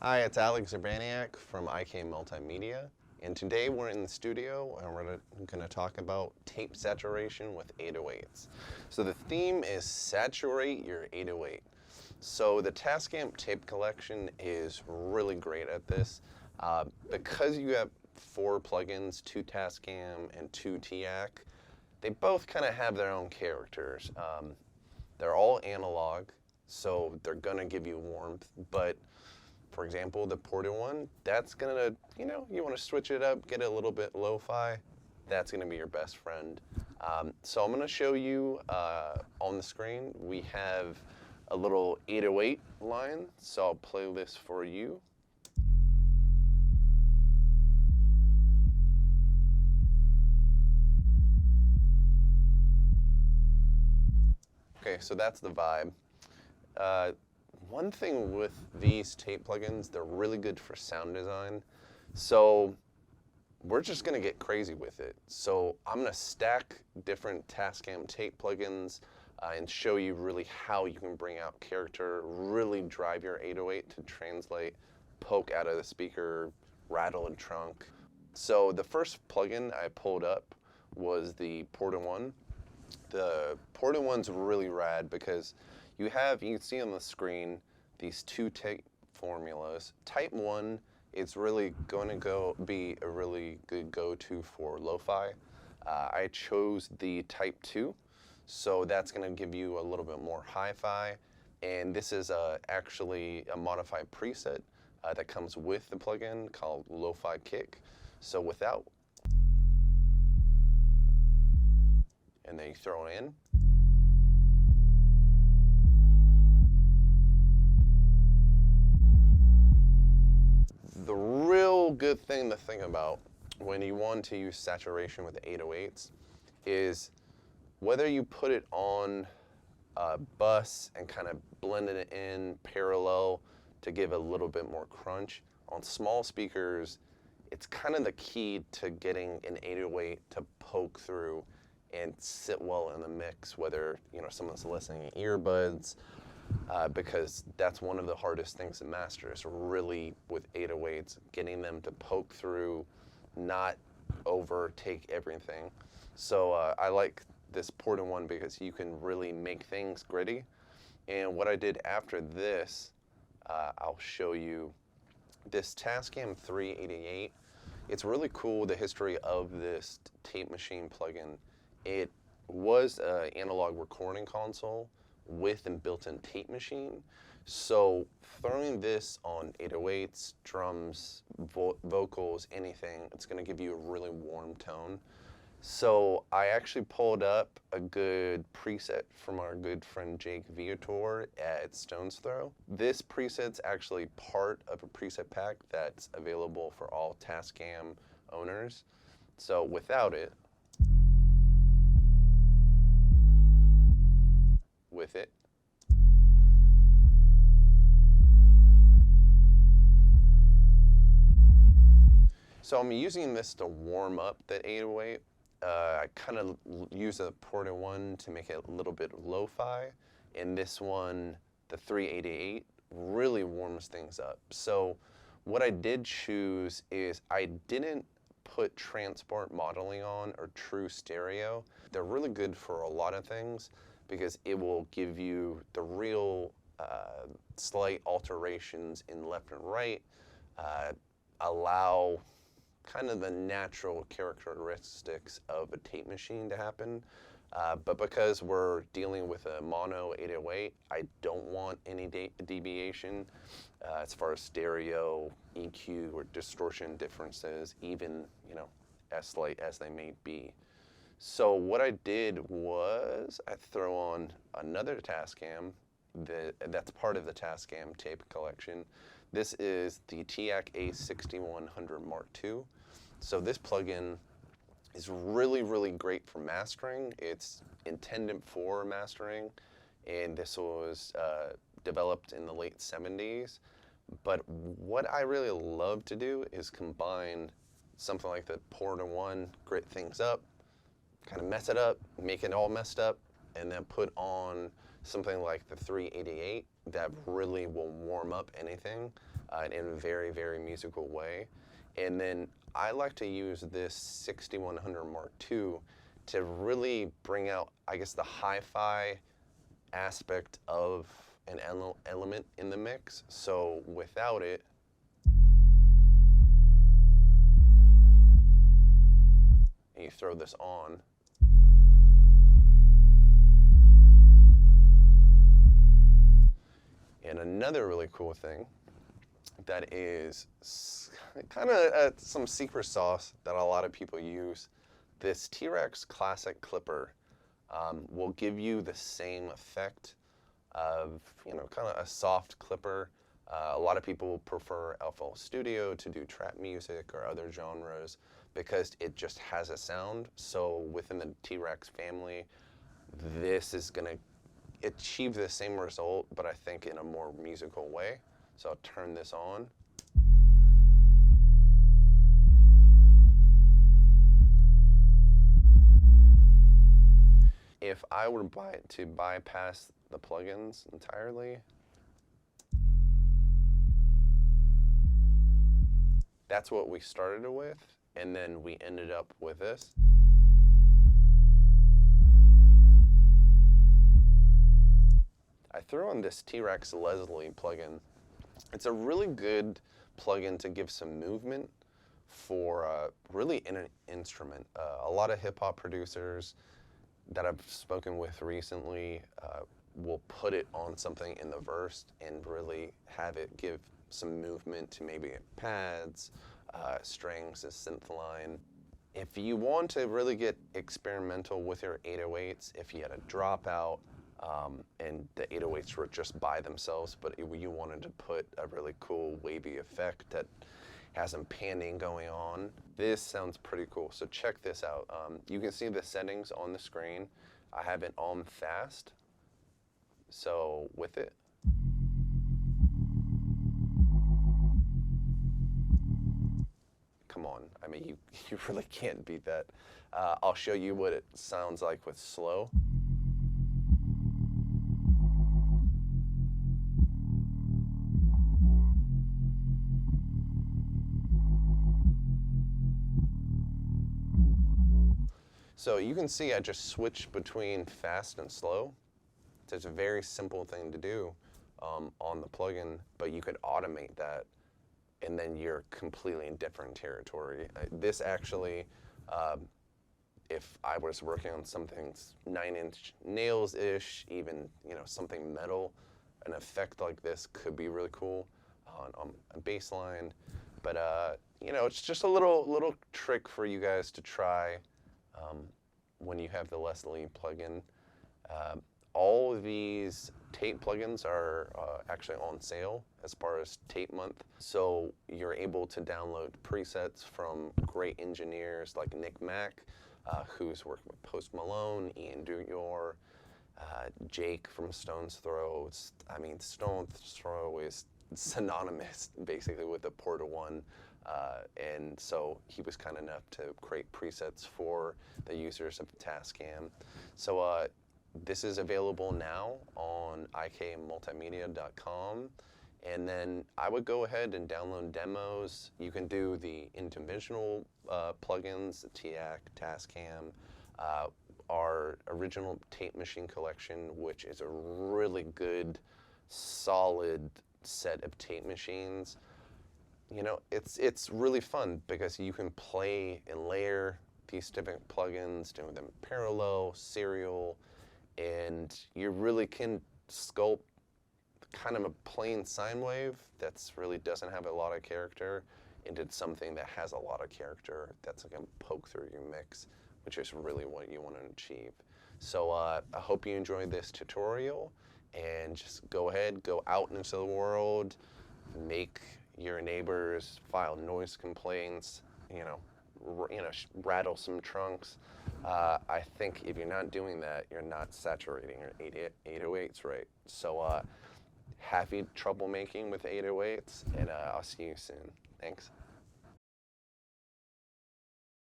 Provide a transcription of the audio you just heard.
Hi, it's Alex Zabaniak from IK Multimedia, and today we're in the studio and we're going to talk about tape saturation with 808s. So the theme is saturate your 808. So the TASCAM Tape Collection is really great at this. Because you have 4 plugins, 2 TASCAM and 2 TEAC, they both kind of have their own characters. They're all analog, so they're going to give you warmth, but for example, the ported one, that's gonna, you wanna switch it up, get it a little bit lo-fi, that's gonna be your best friend. So I'm gonna show you on the screen, we have a little 808 line, so I'll play this for you. Okay, so that's the vibe. One thing with these tape plugins, they're really good for sound design. So we're just gonna get crazy with it. So I'm gonna stack different TASCAM tape plugins and show you really how you can bring out character, really drive your 808 to translate, poke out of the speaker, rattle a trunk. So the first plugin I pulled up was the Porta One. The Porta One's really rad because you can see on the screen these 2 tape formulas. Type 1 is really going to be a really good go-to for lo-fi. I chose the Type 2, so that's going to give you a little bit more hi-fi. And this is actually a modified preset that comes with the plugin called Lo-Fi Kick. So without, and then you throw it in. The real good thing to think about when you want to use saturation with 808s is whether you put it on a bus and kind of blend it in parallel to give a little bit more crunch. On small speakers, it's kind of the key to getting an 808 to poke through and sit well in the mix, whether someone's listening in earbuds, because that's one of the hardest things to master is really with 808s, getting them to poke through, not overtake everything. So I like this Porta One because you can really make things gritty. And what I did after this, I'll show you this Tascam 388. It's really cool, the history of this tape machine plugin. It was an analog recording console with and built-in tape machine. So throwing this on 808s, drums, vocals, anything, it's going to give you a really warm tone. So I actually pulled up a good preset from our good friend Jake Viator at Stone's Throw. This preset's actually part of a preset pack that's available for all Tascam owners. So without it, with it, so I'm using this to warm up the 808. I kind of use a Porta One to make it a little bit lo-fi, and this one, the 388, really warms things up. So what I did choose is I didn't put transport modeling on or true stereo. They're really good for a lot of things because it will give you the real slight alterations in left and right, allow kind of the natural characteristics of a tape machine to happen. But because we're dealing with a mono 808, I don't want any deviation as far as stereo, EQ, or distortion differences, even as slight as they may be. So what I did was I throw on another Tascam that's part of the Tascam Tape Collection. This is the Tiak A6100 Mark II. So this plugin is really, really great for mastering. It's intended for mastering, and this was developed in the late 70s. But what I really love to do is combine something like the Porta One, grit things up, kind of mess it up, make it all messed up, and then put on something like the 388 that really will warm up anything in a very, very musical way. And then I like to use this 6100 Mark II to really bring out, I guess, the hi-fi aspect of an element in the mix. So without it, and you throw this on, and another really cool thing that is kind of some secret sauce that a lot of people use, this T-RackS Classic Clipper will give you the same effect of, kind of a soft clipper. A lot of people prefer FL Studio to do trap music or other genres because it just has a sound. So within the T-RackS family, this is going to achieve the same result, but I think in a more musical way. So I'll turn this on. If I were to bypass the plugins entirely, that's what we started with, and then we ended up with this. I threw on this T-RackS Leslie plugin. It's a really good plugin to give some movement for really in an instrument. A lot of hip hop producers that I've spoken with recently will put it on something in the verse and really have it give some movement to maybe pads, strings, a synth line. If you want to really get experimental with your 808s, if you had a dropout and the 808s were just by themselves, but you wanted to put a really cool wavy effect that has some panning going on, this sounds pretty cool. So check this out. You can see the settings on the screen. I have it on fast. So with it, come on. I mean, you really can't beat that. I'll show you what it sounds like with slow. So you can see I just switched between fast and slow. So it's a very simple thing to do on the plugin, but you could automate that and then you're completely in different territory. This actually, if I was working on something 9-inch nails-ish, even something metal, an effect like this could be really cool on a bass line. But it's just a little trick for you guys to try when you have the Leslie plugin. All of these tape plugins are actually on sale as far as tape month. So you're able to download presets from great engineers like Nick Mack, who's working with Post Malone, Ian Duyor, Jake from Stone's Throw. I mean, Stone's Throw is synonymous basically with the Porta One. And so he was kind enough to create presets for the users of Tascam. So this is available now on ikmultimedia.com. And then I would go ahead and download demos. You can do the individual plugins, the Tiak, Tascam, our original tape machine collection, which is a really good, solid set of tape machines. It's really fun because you can play and layer these different plugins, doing them parallel, serial, and you really can sculpt kind of a plain sine wave that's really doesn't have a lot of character into something that has a lot of character that's going to poke through your mix, which is really what you want to achieve. So I hope you enjoyed this tutorial, and just go ahead, go out into the world, make your neighbors file noise complaints, rattle some trunks. I think if you're not doing that, you're not saturating your 808s right. So happy troublemaking with 808s, and I'll see you soon. Thanks.